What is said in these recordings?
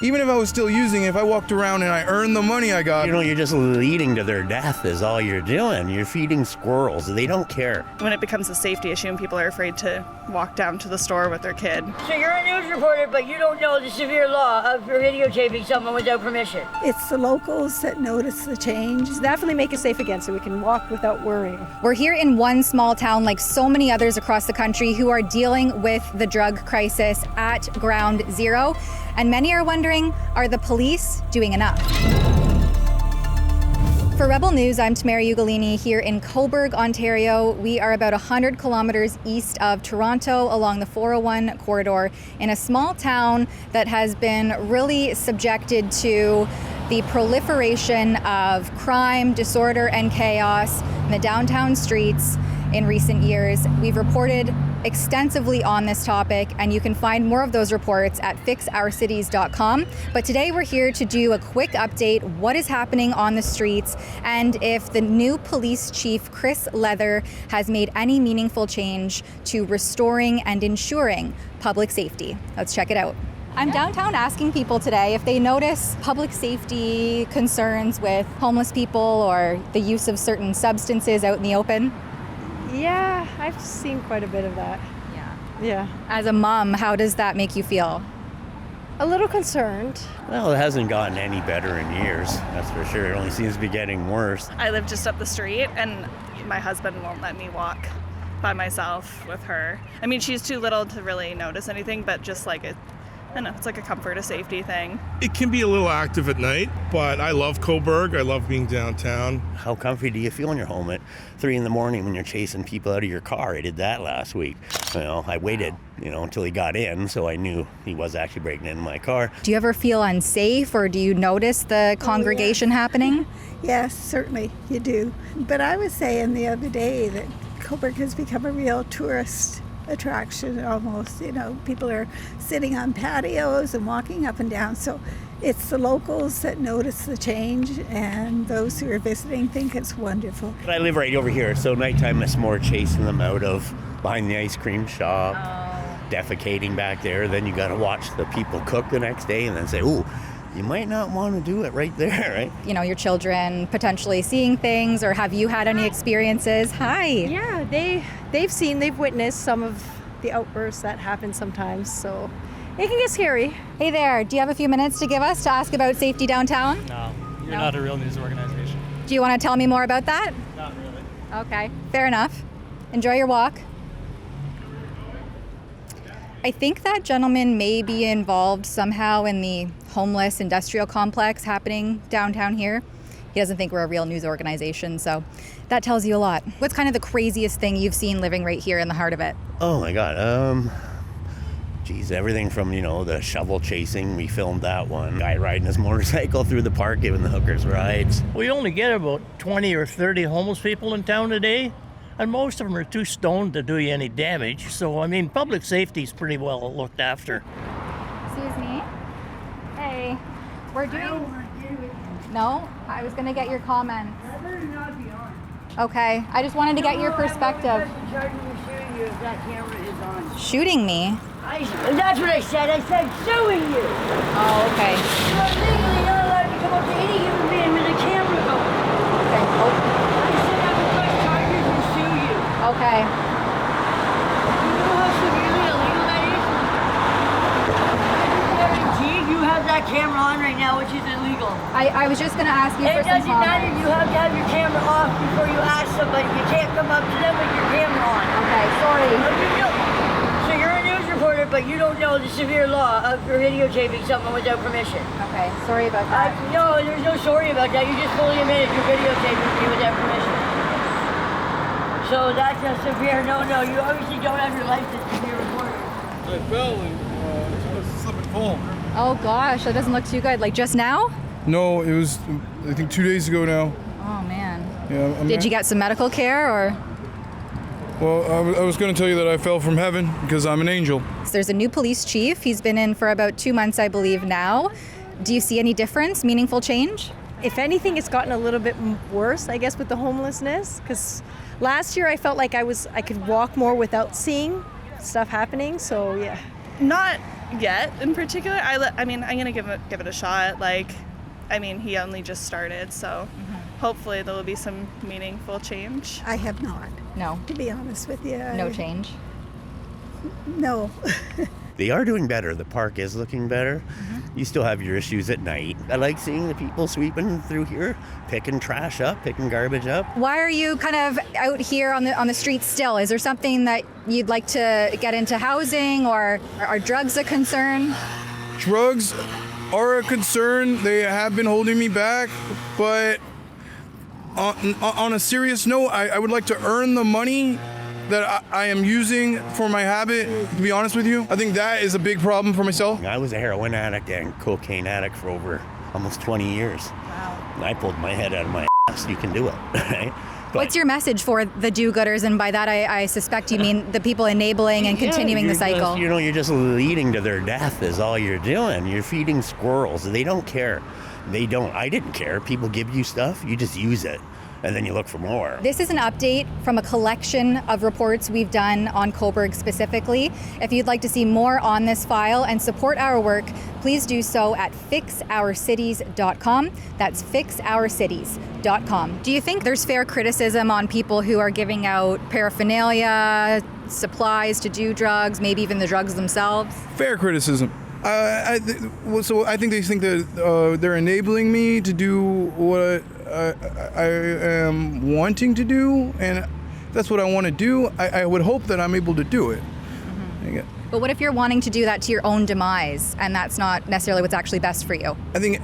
Even if I was still using it, if I walked around and I earned the money I got. You're just leading to their death is all you're doing. You're feeding squirrels. They don't care. When it becomes a safety issue and people are afraid to walk down to the store with their kid. So you're a news reporter, but you don't know the severe law of videotaping someone without permission. It's the locals that notice the change. Definitely make it safe again so we can walk without worrying. We're here in one small town like so many others across the country who are dealing with the drug crisis at ground zero. And many are wondering, are the police doing enough? For Rebel News, I'm Tamara Ugolini here in Cobourg, Ontario. We are about 100 kilometers east of Toronto along the 401 corridor in a small town that has been really subjected to the proliferation of crime, disorder, and chaos in the downtown streets in recent years. We've reported extensively on this topic, and you can find more of those reports at fixourcities.com. But today we're here to do a quick update, what is happening on the streets, and if the new police chief, Chris Leather, has made any meaningful change to restoring and ensuring public safety. Let's check it out. I'm downtown asking people today if they notice public safety concerns with homeless people or the use of certain substances out in the open. Yeah, I've seen quite a bit of that. Yeah. As a mom, how does that make you feel? A little concerned. Well, it hasn't gotten any better in years, that's for sure. It only seems to be getting worse. I live just up the street and my husband won't let me walk by myself with her. I mean, she's too little to really notice anything, but just like I don't know, it's like a comfort, a safety thing. It can be a little active at night, but I love Cobourg. I love being downtown. How comfy do you feel in your home at 3 a.m. when you're chasing people out of your car? I did that last week. I waited, until he got in, so I knew he was actually breaking into my car. Do you ever feel unsafe, or do you notice the congregation happening? Yes, certainly you do. But I was saying the other day that Cobourg has become a real tourist attraction almost. People are sitting on patios and walking up and down. So it's the locals that notice the change, and those who are visiting think it's wonderful. But I live right over here, so nighttime it's more chasing them out of behind the ice cream shop, defecating back there. Then you got to watch the people cook the next day and then say, ooh, you might not want to do it right there, right? Your children potentially seeing things, or have you had any experiences? Hi. Yeah, they've witnessed some of the outbursts that happen sometimes, so it can get scary. Hey there, do you have a few minutes to give us to ask about safety downtown? No, you're not a real news organization. Do you want to tell me more about that? Not really. Okay, fair enough. Enjoy your walk. I think that gentleman may be involved somehow in the homeless industrial complex happening downtown here. He doesn't think we're a real news organization, so that tells you a lot. What's kind of the craziest thing you've seen living right here in the heart of it? Oh my God, everything from, the shovel chasing, we filmed that one. Guy riding his motorcycle through the park, giving the hookers rides. We only get about 20 or 30 homeless people in town today, and most of them are too stoned to do you any damage. So, public safety is pretty well looked after. Excuse me? Hey, we're doing... No? I was going to get your comment. That better not be on. Okay, I just wanted to get your perspective. Charging me shooting you if that camera is on. Shooting me? That's what I said. I said suing you. Oh, okay. You are legally not allowed to come up to any human being with a camera going. Okay. Oh. I said I would press charges and sue you. Okay. You know how severely illegal that is? I guarantee you have that camera on right now, which is illegal. I was just going to ask you for It some doesn't matter. comments. You have to have your camera off before you ask somebody. You can't come up to them with your camera on. Okay, sorry. So you're a news reporter, but you don't know the severe law of videotaping someone without permission. Okay, sorry about that. No, there's no sorry about that. You just fully admitted you're videotaping me without permission. So that's a severe no-no. You obviously don't have your license to be a reporter. I fell and slipped and fall. Oh gosh, that doesn't look too good. Like just now? No, it was, I think 2 days ago now. Oh man. Yeah. Did you get some medical care or? Well, I was going to tell you that I fell from heaven because I'm an angel. So there's a new police chief. He's been in for about 2 months, I believe now. Do you see any difference, meaningful change? If anything, it's gotten a little bit worse, I guess, with the homelessness, because last year I felt like I could walk more without seeing stuff happening, so yeah. Not yet in particular. I mean, I'm gonna give it a shot. Like, I mean, he only just started, so hopefully there will be some meaningful change. I have not, No. to be honest with you. No change. No. They are doing better. The park is looking better. You still have your issues at night. I like seeing the people sweeping through here, picking trash up, picking garbage up. Why are you kind of out here on the streets still? Is there something that you'd like to get into housing, or are drugs a concern? Drugs are a concern. They have been holding me back, but on a serious note, I would like to earn the money that I am using for my habit, to be honest with you. I think that is a big problem for myself. I was a heroin addict and cocaine addict for over almost 20 years. Wow. And I pulled my head out of my ass. You can do it, right? But What's your message for the do-gooders? And by that, I suspect you mean the people enabling and continuing the cycle. You're just leading to their death is all you're doing. You're feeding squirrels. They don't care. I didn't care. People give you stuff, you just use it. And then you look for more. This is an update from a collection of reports we've done on Cobourg specifically. If you'd like to see more on this file and support our work, please do so at fixourcities.com. That's fixourcities.com. Do you think there's fair criticism on people who are giving out paraphernalia, supplies to do drugs, maybe even the drugs themselves? Fair criticism. I think they think that they're enabling me to do what I am wanting to do, and that's what I want to do. I would hope that I'm able to do it. But what if you're wanting to do that to your own demise, and that's not necessarily what's actually best for you? I think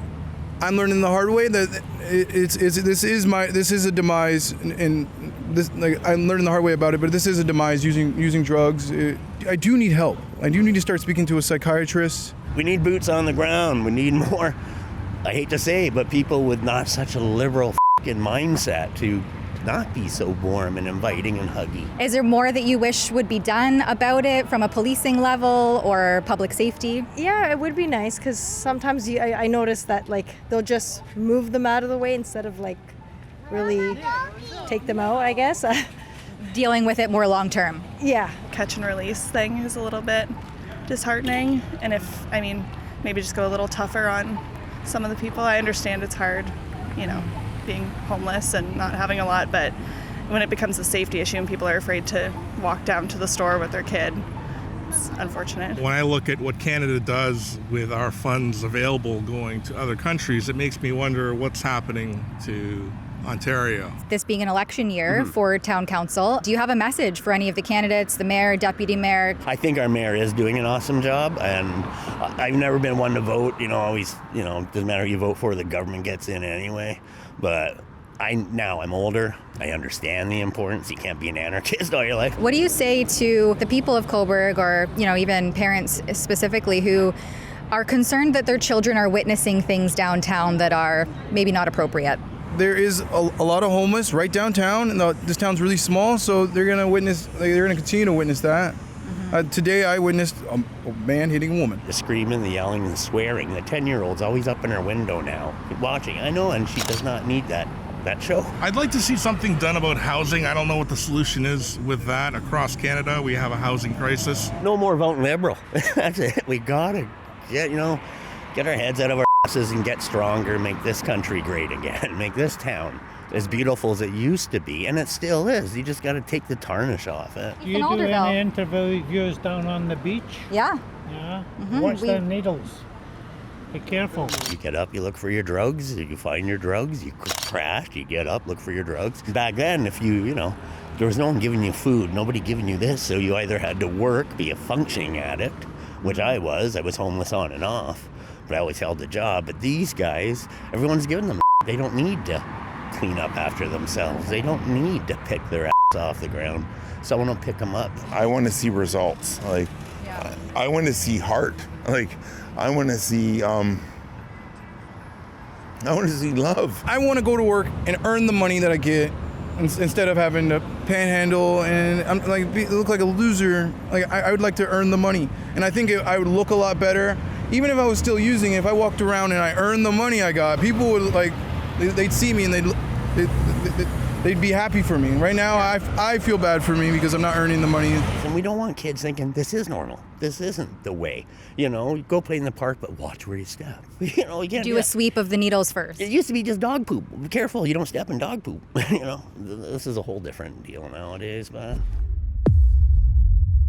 I'm learning the hard way that this is a demise, and this, like, I'm learning the hard way about it. But this is a demise using drugs. I do need help. I do need to start speaking to a psychiatrist. We need boots on the ground. We need more. I hate to say, but people with not such a liberal f***ing mindset to not be so warm and inviting and huggy. Is there more that you wish would be done about it from a policing level or public safety? Yeah, it would be nice because sometimes I notice that like they'll just move them out of the way instead of like really take them out, I guess. Dealing with it more long term. Yeah. Catch and release thing is a little bit disheartening. And maybe just go a little tougher on some of the people. I understand it's hard, being homeless and not having a lot, but when it becomes a safety issue and people are afraid to walk down to the store with their kid, it's unfortunate. When I look at what Canada does with our funds available going to other countries, it makes me wonder what's happening to Ontario. This being an election year for town council, do you have a message for any of the candidates, the mayor, deputy mayor? I think our mayor is doing an awesome job, and I've never been one to vote. Always, doesn't matter who you vote for, the government gets in anyway. But I'm older. I understand the importance. You can't be an anarchist all your life. What do you say to the people of Cobourg, or even parents specifically, who are concerned that their children are witnessing things downtown that are maybe not appropriate? There is a lot of homeless right downtown, and this town's really small, so they're gonna continue to witness that. Today I witnessed a man hitting a woman. The screaming, the yelling, the swearing. The 10-year-old's always up in her window now, watching. I know, and she does not need that show. I'd like to see something done about housing. I don't know what the solution is with that. Across Canada, we have a housing crisis. No more voting Liberal. That's it. We gotta get our heads out of our asses and get stronger, make this country great again, make this town as beautiful as it used to be, and it still is. You just got to take the tarnish off it. Do you do any interviews down on the beach? Yeah. Yeah? Watch the needles. Be careful. You get up, you look for your drugs, you find your drugs, you crash, you get up, look for your drugs. Back then, if there was no one giving you food, nobody giving you this, so you either had to work, be a functioning addict, which I was homeless on and off, but I always held a job. But these guys, everyone's giving them. They don't need to clean up after themselves. They don't need to pick their ass off the ground. Someone will pick them up. I want to see results. I want to see heart. I want to see love. I want to go to work and earn the money that I get instead of having to panhandle and look like a loser. I would like to earn the money, and I think I would look a lot better. Even if I was still using it, if I walked around and I earned the money I got, people would they'd see me and they'd be happy for me. Right now, I feel bad for me because I'm not earning the money. For And we don't want kids thinking this is normal. This isn't the way. You know, go play in the park, but watch where you step. You know, you can't Do a sweep of the needles first. It used to be just dog poop. Be careful, you don't step in dog poop. You know, this is a whole different deal nowadays, but